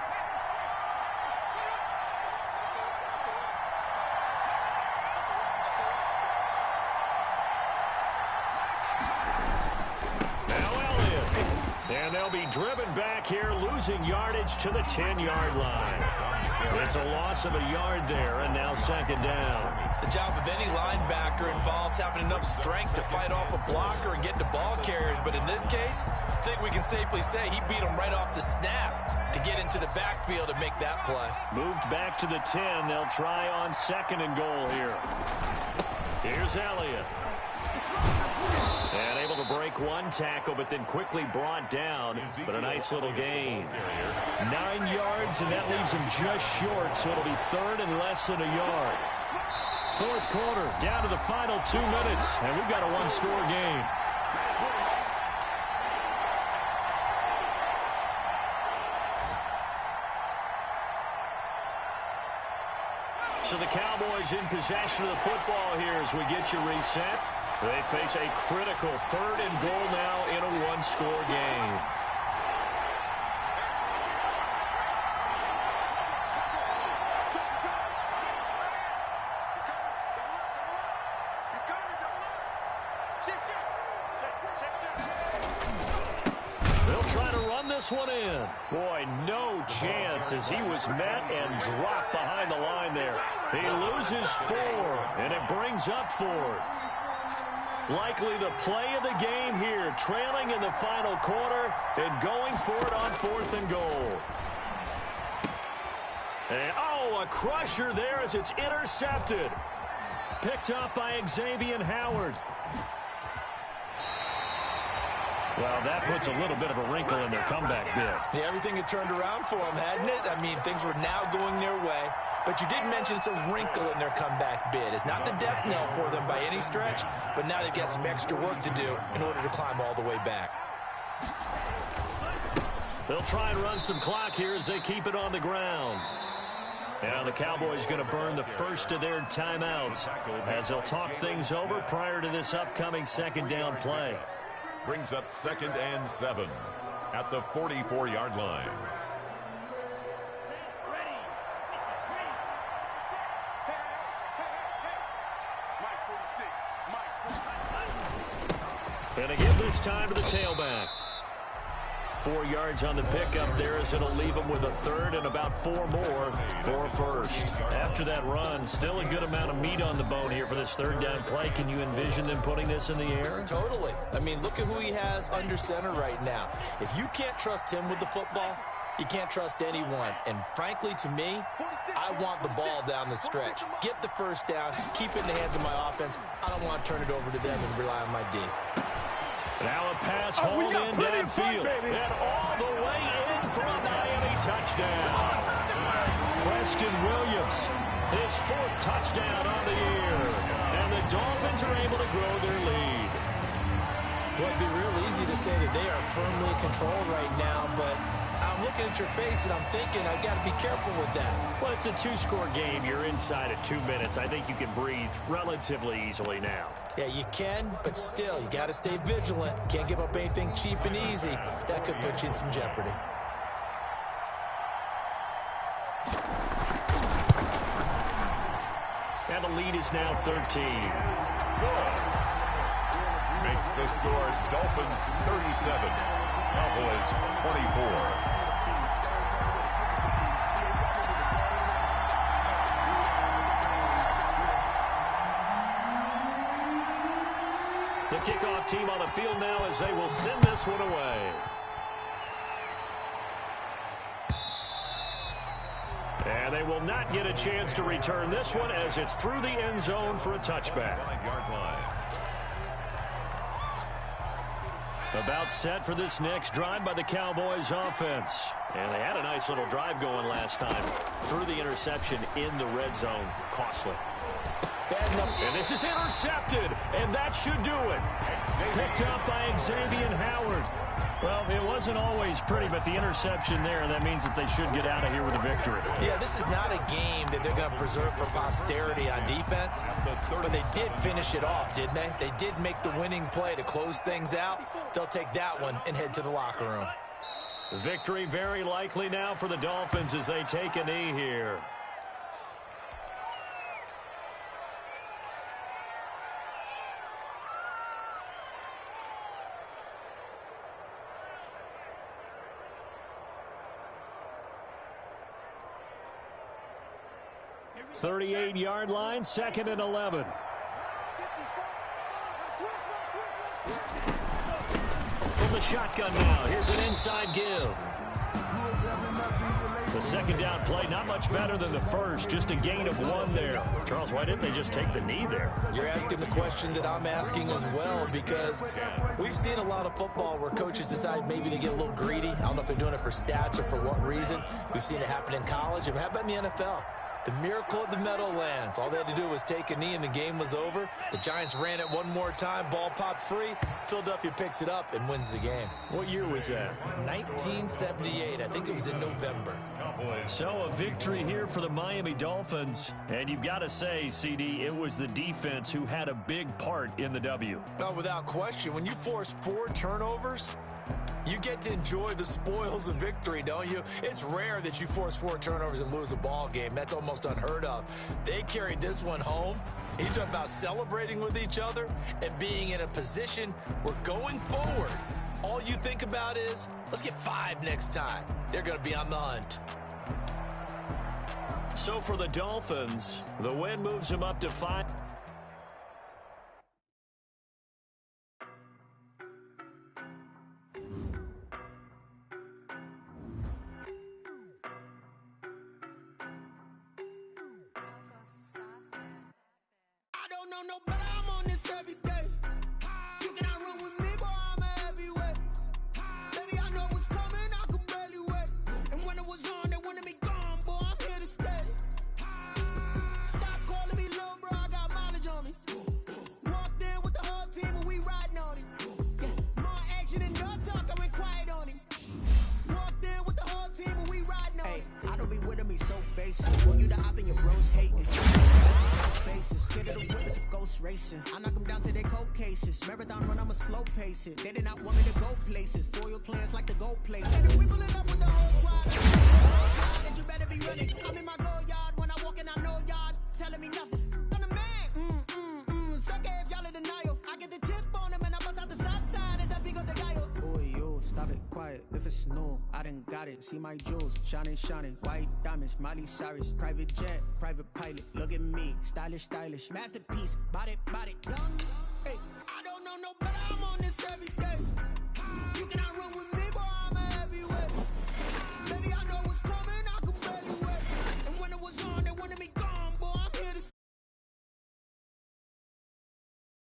driven back here, losing yardage to the 10-yard line. It's a loss of a yard there, and now second down. The job of any linebacker involves having enough strength to fight off a blocker and get to ball carriers, but in this case, I think we can safely say he beat him right off the snap to get into the backfield and make that play. Moved back to the 10. They'll try on second and goal here. Here's Elliott. And able to break one tackle, but then quickly brought down. But a nice little gain. 9 yards, and that leaves him just short, so it'll be third and less than a yard. Fourth quarter, down to the final 2 minutes, and we've got a one-score game. So the Cowboys in possession of the football here as we get you reset. They face a critical third and goal now in a one-score game. They'll try to run this one in. Boy, no chance as he was met and dropped behind the line there. He loses 4, and it brings up 4th. Likely the play of the game here, trailing in the final quarter and going for it on 4th and goal. And, a crusher there as it's intercepted. Picked up by Xavier Howard. Well, that puts a little bit of a wrinkle in their comeback bid. Yeah, everything had turned around for them, hadn't it? I mean, things were now going their way. But you did mention it's a wrinkle in their comeback bid. It's not the death knell for them by any stretch, but now they've got some extra work to do in order to climb all the way back. They'll try and run some clock here as they keep it on the ground. Now the Cowboys going to burn the first of their timeouts as they'll talk things over prior to this upcoming second down play. Brings up 2nd and 7 at the 44-yard line. And again this time to the tailback. 4 yards on the pickup there as it'll leave them with a third and about 4 more for first. After that run, still a good amount of meat on the bone here for this third down play. Can you envision them putting this in the air? Totally. I mean, look at who he has under center right now. If you can't trust him with the football, you can't trust anyone. And frankly, to me, I want the ball down the stretch. Get the first down, keep it in the hands of my offense. I don't want to turn it over to them and rely on my D. Now a pass hauled in downfield. And all the way in for a Miami touchdown. Preston Williams, his 4th touchdown on the year. And the Dolphins are able to grow their lead. Well, it'd be real easy to say that they are firmly in control right now, but I'm looking at your face and I'm thinking I've got to be careful with that. Well, it's a 2-score game. You're inside at 2 minutes. I think you can breathe relatively easily now. Yeah, you can, but still, you got to stay vigilant. Can't give up anything cheap and easy. That could put you in some jeopardy. And the lead is now 13. Makes the score Dolphins 37, Cowboys 24. The kickoff team on the field now as they will send this one away. And they will not get a chance to return this one as it's through the end zone for a touchback. 5-yard line. About set for this next drive by the Cowboys offense. And they had a nice little drive going last time. Through the interception in the red zone. Costly. And this is intercepted, and that should do it. Picked up by Xavier Howard. Well, it wasn't always pretty, but the interception there, that means that they should get out of here with a victory. Yeah, this is not a game that they're going to preserve for posterity on defense, but they did finish it off, didn't they? They did make the winning play to close things out. They'll take that one and head to the locker room. Victory very likely now for the Dolphins as they take a knee here. 38-yard line, 2nd and 11. From the shotgun now, here's an inside give. The second down play, not much better than the first, just a gain of 1 there. Charles, why didn't they just take the knee there? You're asking the question that I'm asking as well, because we've seen a lot of football where coaches decide maybe they get a little greedy. I don't know if they're doing it for stats or for what reason. We've seen it happen in college. And how about in the NFL? The miracle of the Meadowlands. All they had to do was take a knee and the game was over. The Giants ran it one more time. Ball popped free. Philadelphia picks it up and wins the game. What year was that? 1978. I think it was in November. So a victory here for the Miami Dolphins. And you've got to say, CD, it was the defense who had a big part in the W. Well, without question, when you force 4 turnovers, you get to enjoy the spoils of victory, don't you? It's rare that you force 4 turnovers and lose a ball game. That's almost unheard of. They carried this one home. You talk about celebrating with each other and being in a position where going forward, all you think about is, let's get 5 next time. They're going to be on the hunt. So for the Dolphins, the win moves them up to 5. I don't know no better, I'm on this every day. You cannot run with me, boy, I'm a heavyweight. Baby, I know what's coming, I could barely wait. And when it was on, they wanted me gone, boy, I'm here to stay. Stop calling me little bro, I got mileage on me. Walked in with the whole team and we riding on it. Yeah, more action and no talk, I went quiet on him. Walked in with the whole team and we riding on it. I don't be with me so basic. Boy, you the op and your bros hating. Faces, scared of the witness, a ghost racing. I knock them down to their cold cases. Marathon run, I'ma slow pace it. They did not want me to go places. Foil plans like the gold places. And we pulling up with the whole squad. That you better be running. I'm in my go yard when I walk in, I know yard. Telling me nothing. I'm the man. Suck it if y'all in denial. I get the chip on him and I bust out the south side. It's that big of the guy. Boy, yo, stop it, quiet. If it's new, I done got it. See my jewels, shining, shining. White diamonds, Miley Cyrus. Private jet, private pilot. Look at me, stylish, stylish. Masterpiece, body, young. Hey, I don't know no better, I'm on this every day. You cannot run with